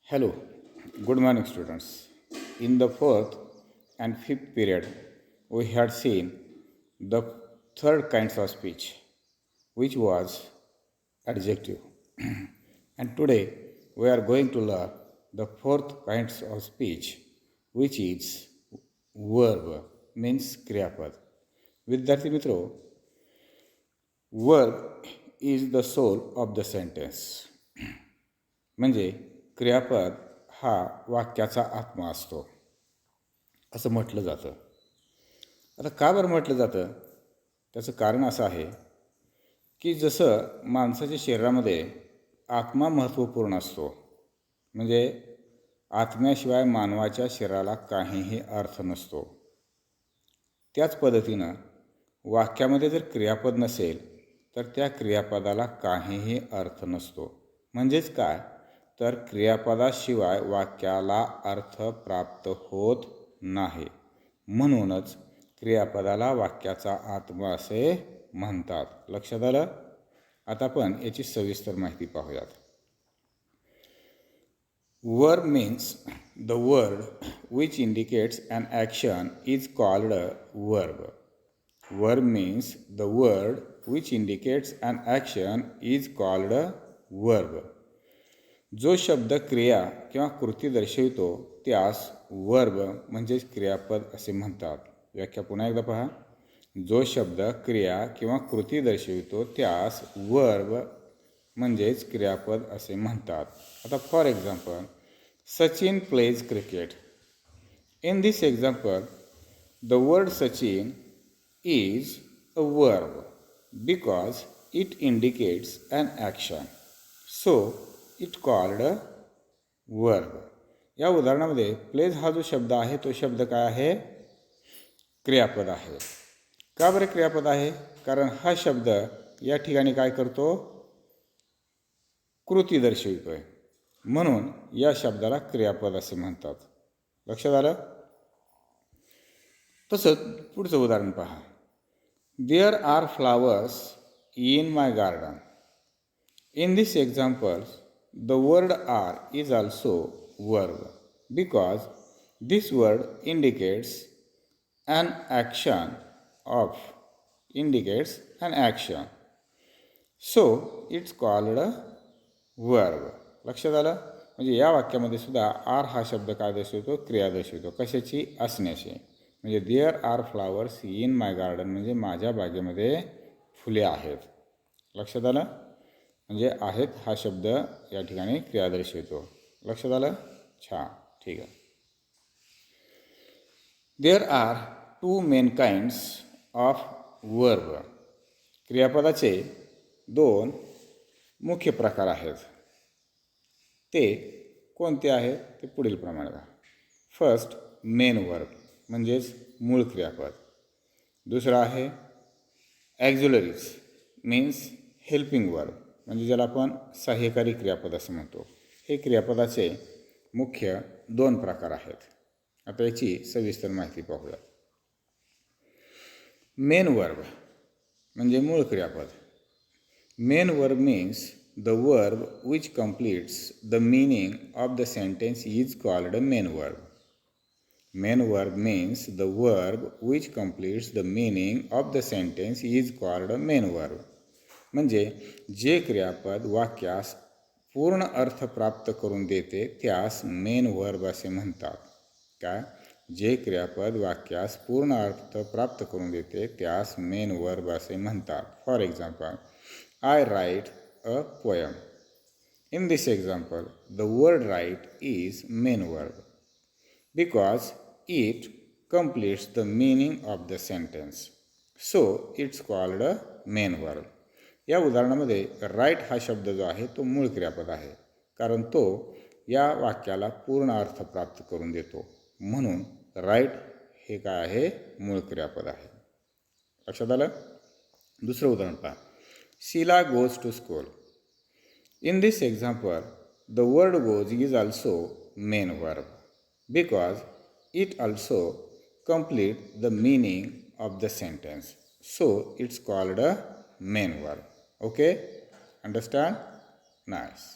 Hello, good morning, students. In the fourth and fifth period, we had seen the third kinds of speech, which was adjective. And today, we are going to learn the fourth kinds of speech, which is verb, means क्रियापद. विद्यार्थी मित्रों, verb is the soul of the sentence. म्हणजे क्रियापद हा वाक्याचा आत्मा असतो असं म्हटलं जातं. आता का बरं म्हटलं जातं? त्याचं कारण असं आहे की जसं माणसाच्या शरीरामध्ये आत्मा महत्त्वपूर्ण असतो, म्हणजे आत्म्याशिवाय मानवाच्या शरीराला काहीही अर्थ नसतो, त्याच पद्धतीनं वाक्यामध्ये जर क्रियापद नसेल तर त्या क्रियापदाला काहीही अर्थ नसतो. म्हणजेच काय, तर क्रियापदाशिवाय वाक्याला अर्थ प्राप्त होत नाही. म्हणूनच क्रियापदाला वाक्याचा आत्मा असे म्हणतात. लक्षात आलं? आता आपण याची सविस्तर माहिती पाहूयात. Verb means the word which indicates an action is called a verb. Verb means the word which indicates an action is called a verb. जो शब्द क्रिया किंवा कृती दर्शवितो त्यास वर्ब म्हणजेच क्रियापद असे म्हणतात. व्याख्या पुन्हा एकदा पहा. जो शब्द क्रिया किंवा कृती दर्शवितो त्यास वर्ब म्हणजेच क्रियापद असे म्हणतात. आता for example, Sachin pledge cricket. In this example the word Sachin is a verb because it indicates an action, so it called a verb. या उदाहरणामध्ये प्लेज हा जो शब्द आहे तो शब्द काय आहे? क्रियापद आहे. का बरं क्रियापद आहे? कारण हा शब्द या ठिकाणी काय करतो? कृती दर्शवितोय, म्हणून या शब्दाला क्रियापद असे म्हणतात. लक्षात आलं? तसंच पुढचं उदाहरण पहा. There are flowers in my garden. In this example, the word are is also verb because this word indicates an action. So it's called a verb. लक्षात आलं? म्हणजे या वाक्यामध्ये सुद्धा आर हा शब्द काय दर्शवतो? क्रिया दर्शवतो. कशाची? असण्याची. म्हणजे there are flowers in my garden म्हणजे माझ्या बागेमध्ये फुले आहेत. लक्षात आलं? म्हणजे आहेत हा शब्द या ठिकाणी क्रिया दर्शवतो. लक्षात आलं? छान, ठीक आहे. There are two main kinds of verb. क्रियापदाचे दोन मुख्य प्रकार आहेत. ते कोणते आहेत ते पुढील प्रमाणे पहा. फर्स्ट, मेन वर्ब म्हणजेच मूळ क्रियापद. दुसरा आहे ॲक्झिलरीज मीन्स हेल्पिंग वर्ब म्हणजे ज्याला आपण सहाय्यकारी क्रियापद असं म्हणतो. हे क्रियापदाचे मुख्य दोन प्रकार आहेत. आता याची सविस्तर माहिती पाहूया. मेन वर्ब म्हणजे मूळ क्रियापद. Main verb means the verb which completes the meaning of the sentence is called a main verb. Main verb means the verb which completes the meaning of the sentence is called a main verb. म्हणजे जे क्रियापद वाक्यास पूर्ण अर्थ प्राप्त करून देते त्यास main verb असे म्हणतात. काय? जे क्रियापद वाक्यास पूर्ण अर्थ प्राप्त करून देते त्यास मेन वर्ब असे म्हणतात. For example, I write a poem. In this example, the word write is main verb because it completes the meaning of the sentence. So it's called a main verb. या उदाहरणामध्ये right हा शब्द जो आहे तो मूळ क्रियापद आहे कारण तो या वाक्याला पूर्ण अर्थ प्राप्त करून देतो. म्हणून राईट हे काय आहे? मूळ क्रियापद आहे. लक्षात आलं? दुसरं उदाहरण पहा. Sheila goes to school. In this example, the word goes is also main verb because it also completes the meaning of the sentence. So it's called a main verb. Okay? Understand? Nice.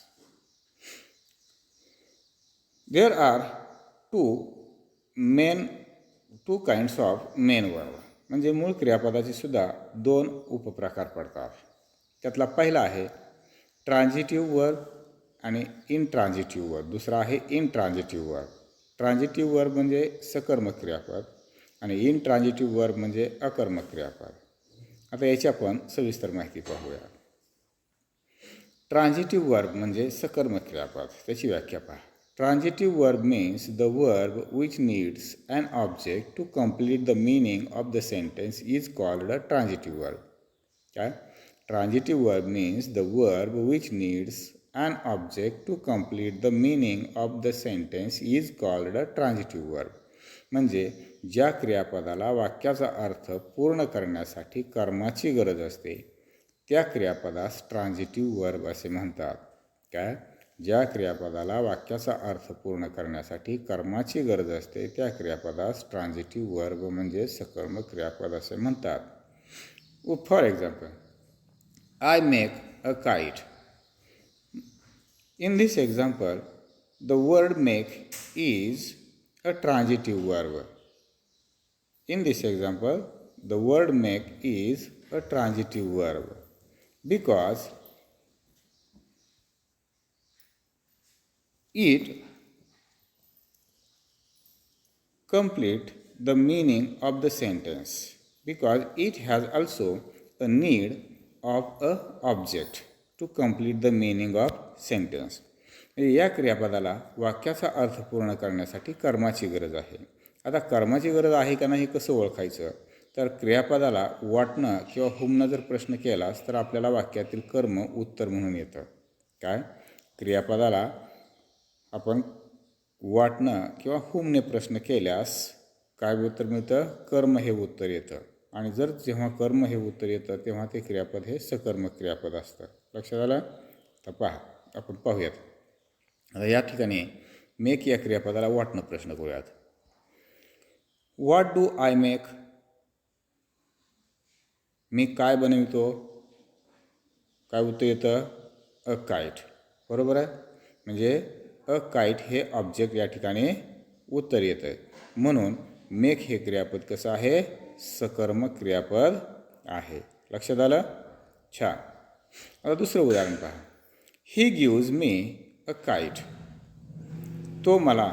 There are two main two kinds of main verb. म्हणजे मूळ क्रियापदाचे सुद्धा दोन उपप्रकार पडतात. त्यातला पहिला आहे ट्रान्झिटिव्ह वर्ब आणि इनट्रान्झिटिव्ह वर्ब. दुसरा आहे इनट्रान्झिटिव्ह वर्ब. ट्रान्झिटिव्ह वर्ब म्हणजे सकर्मक क्रियापद आणि इनट्रान्झिटिव्ह वर्ब म्हणजे अकर्मक क्रियापद. आता याची आपण सविस्तर माहिती पाहूया. ट्रान्झिटिव्ह वर्ब म्हणजे सकर्मक क्रियापद. त्याची व्याख्या पहा. Transitive verb means the verb which needs an object to complete the meaning of the sentence is called a transitive verb. Okay? Transitive verb means the verb which needs an object to complete the meaning of the sentence is called a transitive verb. म्हणजे ज्या क्रियापदाला वाक्याचा अर्थ पूर्ण करण्यासाठी कर्माची गरज असते त्या क्रियापदास ट्रान्झिटिव्ह verb असे म्हणतात. काय? ज्या क्रियापदाला वाक्याचा अर्थ पूर्ण करण्यासाठी कर्माची गरज असते त्या क्रियापदास ट्रान्झिटिव्ह वर्ब म्हणजे सकर्मक क्रियापद असे म्हणतात. For example, I make a kite. In this example the word make is a transitive verb. In this example the word make is a transitive verb because it complete the meaning of the sentence, because it has also a need of a object to complete the meaning of sentence. या क्रियापदाला वाक्याचा अर्थ पूर्ण करण्यासाठी कर्माची गरज आहे. आता कर्माची गरज आहे का नाही कसं ओळखायचं? तर क्रियापदाला वाटणं किंवा हुमनं जर प्रश्न केलास तर आपल्याला वाक्यातील कर्म उत्तर म्हणून येतं. काय? क्रियापदाला आपण वाटणं किंवा हुमने प्रश्न केल्यास काय उत्तर मिळतं? कर्म हे उत्तर येतं. आणि जर जेव्हा कर्म हे उत्तर येतं तेव्हा ते क्रियापद हे सकर्मक क्रियापद असतं. लक्षात आलं? तर पहा, आपण पाहूयात. आता या ठिकाणी मेक या क्रियापदाला वाटणं प्रश्न करूयात. What do I make? मी काय बनवितो? काय उत्तर येतं? A kite. बरोबर आहे. म्हणजे अ काइट हे ऑब्जेक्ट या ठिकाणी उत्तर येतं आहे. म्हणून मेक हे क्रियापद कसं आहे? सकर्मक क्रियापद आहे. लक्षात आलं? छान. आता दुसरं उदाहरण पहा. ही गिव्ज मी अ काइट. तो मला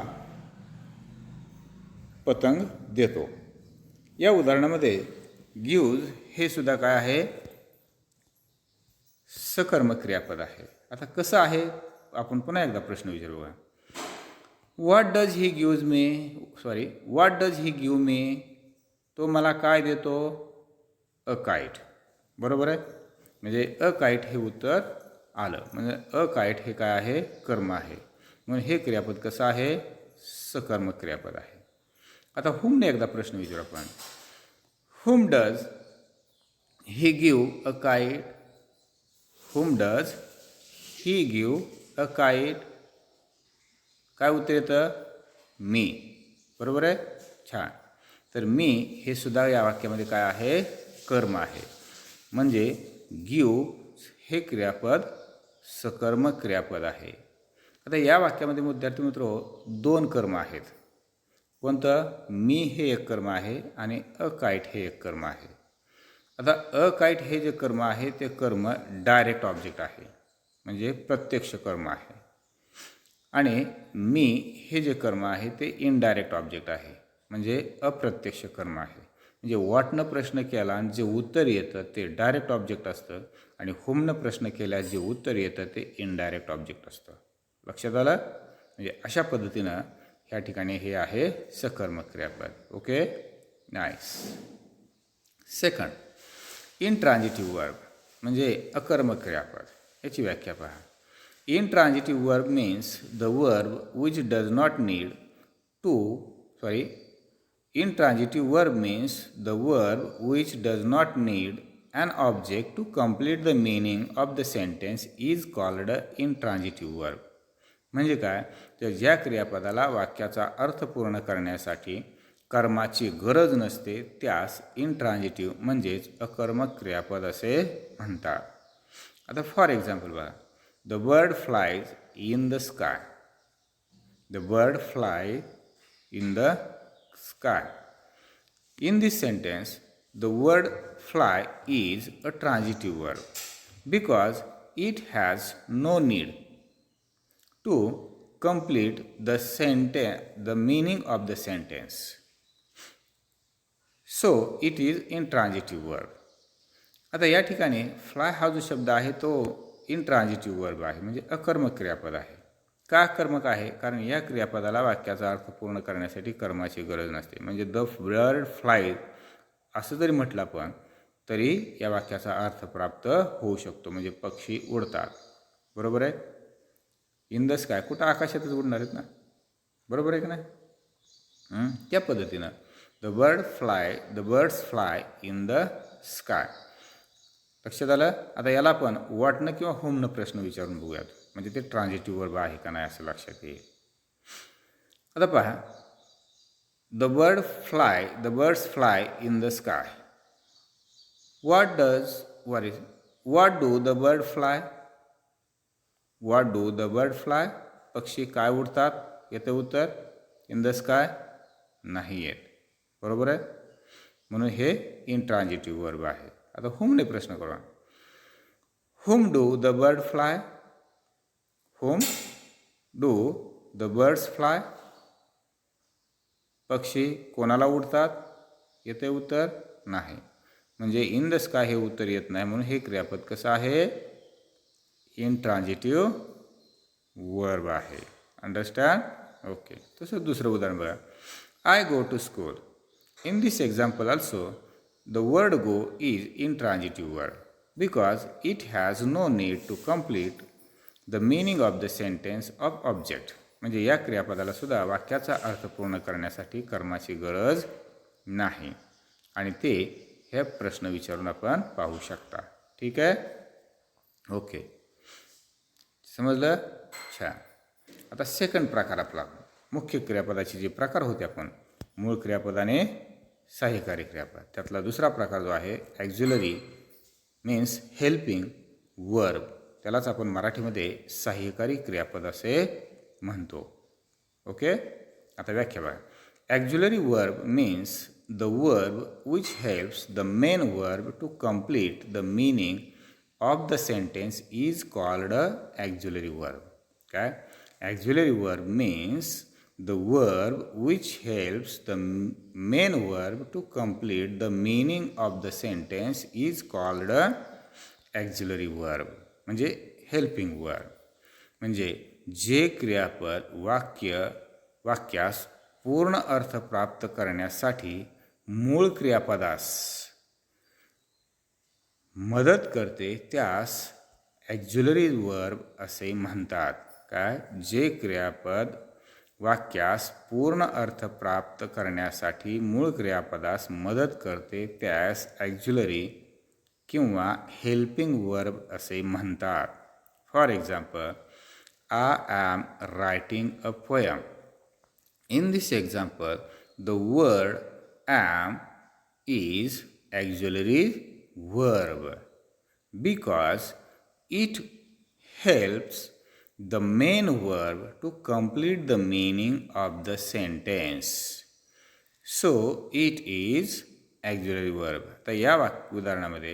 पतंग देतो. या उदाहरणामध्ये गिव्ज हे सुद्धा काय आहे? सकर्मक क्रियापद आहे. आता कसं आहे? आपण पुन्हा एकदा प्रश्न विचारूया. What does he gives me? What does he give me? तो मला काय देतो? अ काइट. बरोबर आहे. म्हणजे अ काइट हे उत्तर आलं. म्हणजे अ काइट हे काय आहे? कर्म आहे. म्हणून हे क्रियापद कसं आहे? सकर्मक क्रियापद आहे. आता हुमने एकदा प्रश्न विचारू आपण. हुम does he give a kite? Hmm does he give a kite? काय उत्तर येतं? मी. बरोबर आहे. छान. तर मी हे सुद्धा या वाक्यामध्ये काय आहे? कर्म आहे. म्हणजे गिव्ह हे क्रियापद सकर्मक क्रियापद आहे. आता या वाक्यामध्ये विद्यार्थी मित्रो दोन कर्म आहेत. कोणतं? मी हे एक कर्म आहे आणि अ काइट हे एक कर्म आहे. आता अ काइट हे जे कर्म आहे ते कर्म डायरेक्ट ऑब्जेक्ट आहे. म्हणजे प्रत्यक्ष कर्म आहे. आणि मी हे जे कर्म आहे ते इनडायरेक्ट ऑब्जेक्ट आहे. म्हणजे अप्रत्यक्ष कर्म आहे. म्हणजे व्हॉटनं प्रश्न केला आणि जे उत्तर येतं ते डायरेक्ट ऑब्जेक्ट असतं आणि हुमनं प्रश्न केल्यास जे उत्तर येतं ते इनडायरेक्ट ऑब्जेक्ट असतं. लक्षात आलं? म्हणजे अशा पद्धतीनं ह्या ठिकाणी हे आहे सकर्मक क्रियापद. Okay, nice. सेकंड, इनट्रान्झिटिव्ह वर्ब म्हणजे अकर्मक क्रियापद. याची व्याख्या पहा. Intransitive verb means the verb which does not need to, intransitive verb means the verb which does not need an object to complete the meaning of the sentence is called a intransitive verb. म्हणजे काय? तर ज्या क्रियापदाला वाक्याचा अर्थ पूर्ण करण्यासाठी कर्माची गरज नसते त्यास इनट्रान्झिटिव्ह म्हणजेच अकर्मक क्रियापद असे म्हणतात. आता फॉर एक्झाम्पल बघा. The bird flies in the sky. The bird fly in the sky. In this sentence, the word fly is a transitive verb because it has no need to complete the meaning of the sentence. So, it is intransitive verb. आता या ठिकाणी fly हा जो शब्द आहे तो इंट्रान्झिटिव्ह verb आहे, म्हणजे अकर्मक क्रियापद आहे. का अकर्मक आहे? कारण या क्रियापदाला वाक्याचा अर्थ पूर्ण करण्यासाठी कर्माची गरज नसते. म्हणजे द बर्ड फ्लाय असं जरी म्हटलं आपण तरी या वाक्याचा अर्थ प्राप्त होऊ शकतो, म्हणजे पक्षी उडतात. बरोबर आहे. इन द स्काय कुठं आकाशातच उडणार आहेत ना, बरोबर आहे का नाही? त्या पद्धतीनं the birds fly in the sky. लक्षात आलं. आता याला आपण व्हॉटनं किंवा होमनं प्रश्न विचारून बघूयात, म्हणजे ते ट्रान्झिटिव्ह वर्ब आहे का नाही असं लक्षात येईल. आता पहा, the birds fly in the sky. What do the bird fly? What do the bird fly? पक्षी काय उडतात? येतं उत्तर इन द स्काय नाही येत. बरोबर आहे. म्हणून हे इंट्रान्झिटिव्ह वर्ब आहे. आता होमने प्रश्न करू. Home do the bird fly? Home do the birds fly? पक्षी कोणाला उडतात? येते उत्तर नाही. म्हणजे इन द स्काय हे उत्तर येत नाही, म्हणून हे क्रियापद कसं आहे? इंट्रान्झिटिव्ह वर्ब आहे. अंडरस्टँड? ओके. तसंच दुसरं उदाहरण बघा. I go to school. In this example also the word go is intransitive word because it has no need to complete the meaning of the sentence of object. म्हणजे या क्रियापदाला सुद्धा वाक्याचा अर्थ पूर्ण करण्यासाठी कर्माची गरज नाही, आणि ते हे प्रश्न विचारून आपण पाहू शकता. ठीक आहे. ओके, समजलं. छान. आता सेकंड प्रकार आपला मुख्य क्रियापदाचे जे प्रकार होते आपण मूळ क्रियापदाने सहाय्यकारी क्रियापद, त्यातला दुसरा प्रकार जो आहे ॲक्झिलरी मीन्स हेल्पिंग वर्ब, त्यालाच आपण मराठीमध्ये सहाय्यकारी क्रियापद असे म्हणतो. ओके. आता व्याख्या बघा. Auxiliary verb means the verb which helps the main verb to complete the meaning of the sentence is called a auxiliary verb. काय? Auxiliary verb means the verb which helps the main verb to complete the meaning of the sentence is called a auxiliary verb. म्हणजे helping verb. म्हणजे जे क्रियापद वाक्यास पूर्ण अर्थ प्राप्त करण्यासाठी मूळ क्रियापदास मदत करते त्यास auxiliary verb असे म्हणतात. काय? जे क्रियापद वाक्यास पूर्ण अर्थ प्राप्त करण्यासाठी मूळ क्रियापदास मदत करते त्यास ॲक्झिलरी किंवा हेल्पिंग वर्ब असे म्हणतात. For example, I am writing a poem. In this example the word am is auxiliary verb because it helps the main verb to complete the meaning of the sentence. So it is auxiliary verb. तर या उदाहरणामध्ये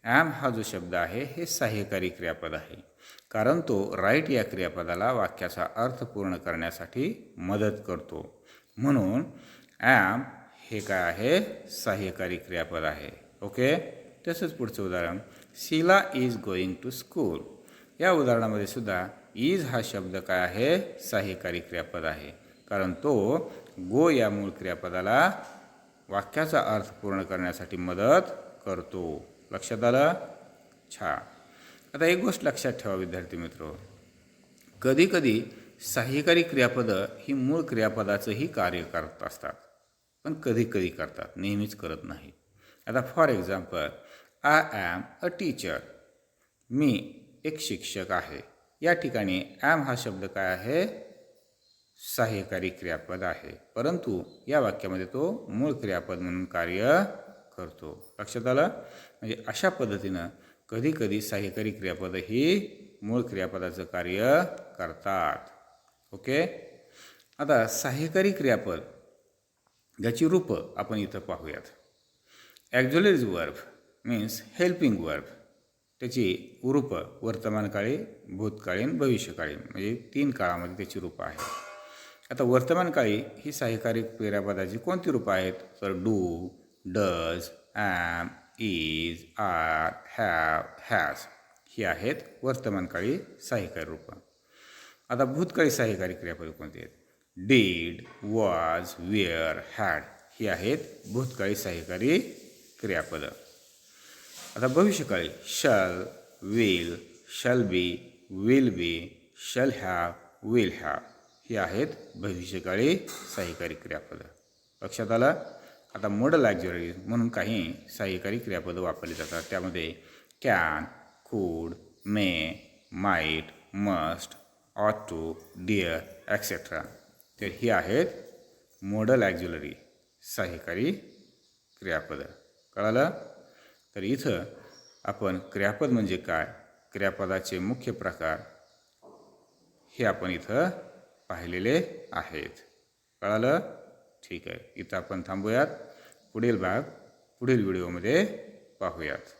am हा जो शब्द आहे हे सहाय्यकारी क्रियापद आहे, कारण तो राईट या क्रियापदाला वाक्याचा अर्थ पूर्ण करण्यासाठी मदत करतो. म्हणून ॲम हे काय आहे? सहाय्यकारी क्रियापद आहे. ओके. तसंच पुढचं उदाहरण, Sheela is going to school. या उदाहरणामध्ये सुद्धा इज हा शब्द काय आहे? सहाय्यकारी क्रियापद आहे, कारण तो गो या मूळ क्रियापदाला वाक्याचा अर्थ पूर्ण करण्यासाठी मदत करतो. लक्षात आलं. छान. आता एक गोष्ट लक्षात ठेवा विद्यार्थी मित्र, कधी कधी सहाय्यकारी क्रियापदं ही मूळ क्रियापदाचंही कार्य करत असतात, पण कधी कधी करतात, नेहमीच करत नाही. आता for example, I am a teacher. मी एक शिक्षक आहे. या ठिकाणी ॲम हा शब्द काय आहे? सहाय्यकारी क्रियापद आहे, परंतु या वाक्यामध्ये तो मूळ क्रियापद म्हणून कार्य करतो. लक्षात आलं. म्हणजे अशा पद्धतीनं कधी कधी सहाय्यकारी क्रियापद ही मूळ क्रियापदाचं कार्य करतात. ओके. आता सहाय्यकारी क्रियापद याची रूपं आपण इथं पाहूयात. ॲक्झिलरीज वर्ब मीन्स हेल्पिंग वर्ब, त्याची रूपं वर्तमानकाळी, भूतकाळीन, भविष्यकाळीन म्हणजे 3 काळामध्ये त्याची रूपं आहेत. आता वर्तमानकाळी ही सहाय्यकारी क्रियापदाची कोणती रूपं आहेत? तर do, does, am, is, are, have, has ही आहेत वर्तमानकाळी सहाय्यकारी रूपं. आता भूतकाळी सहाय्यकारी क्रियापद कोणती आहेत? डीड, वॉज, वेअर, हॅड ही आहेत भूतकाळी सहाय्यकारी क्रियापदं. आता भविष्यकाळी shall, will, shall be, will be, shall have, will have ही आहेत भविष्यकाळी सहाय्यकारी क्रियापदं. लक्षात आलं? आता मॉडल ॲक्झिलरीज म्हणून काही सहाय्यकारी क्रियापदं वापरली जातात. त्यामध्ये कॅन, कुड, मे, माईट, मस्ट, ऑट टू, डिअर ॲक्सेट्रा. तर ही आहेत मॉडल ॲक्झिलरी सहाय्यकारी क्रियापदं. कळालं? तर इथं आपण क्रियापद म्हणजे काय, क्रियापदाचे मुख्य प्रकार हे आपण इथं पाहिलेले आहेत. कळालं? ठीक आहे. इथं आपण थांबूयात. पुढील भाग पुढील व्हिडिओमध्ये पाहूयात.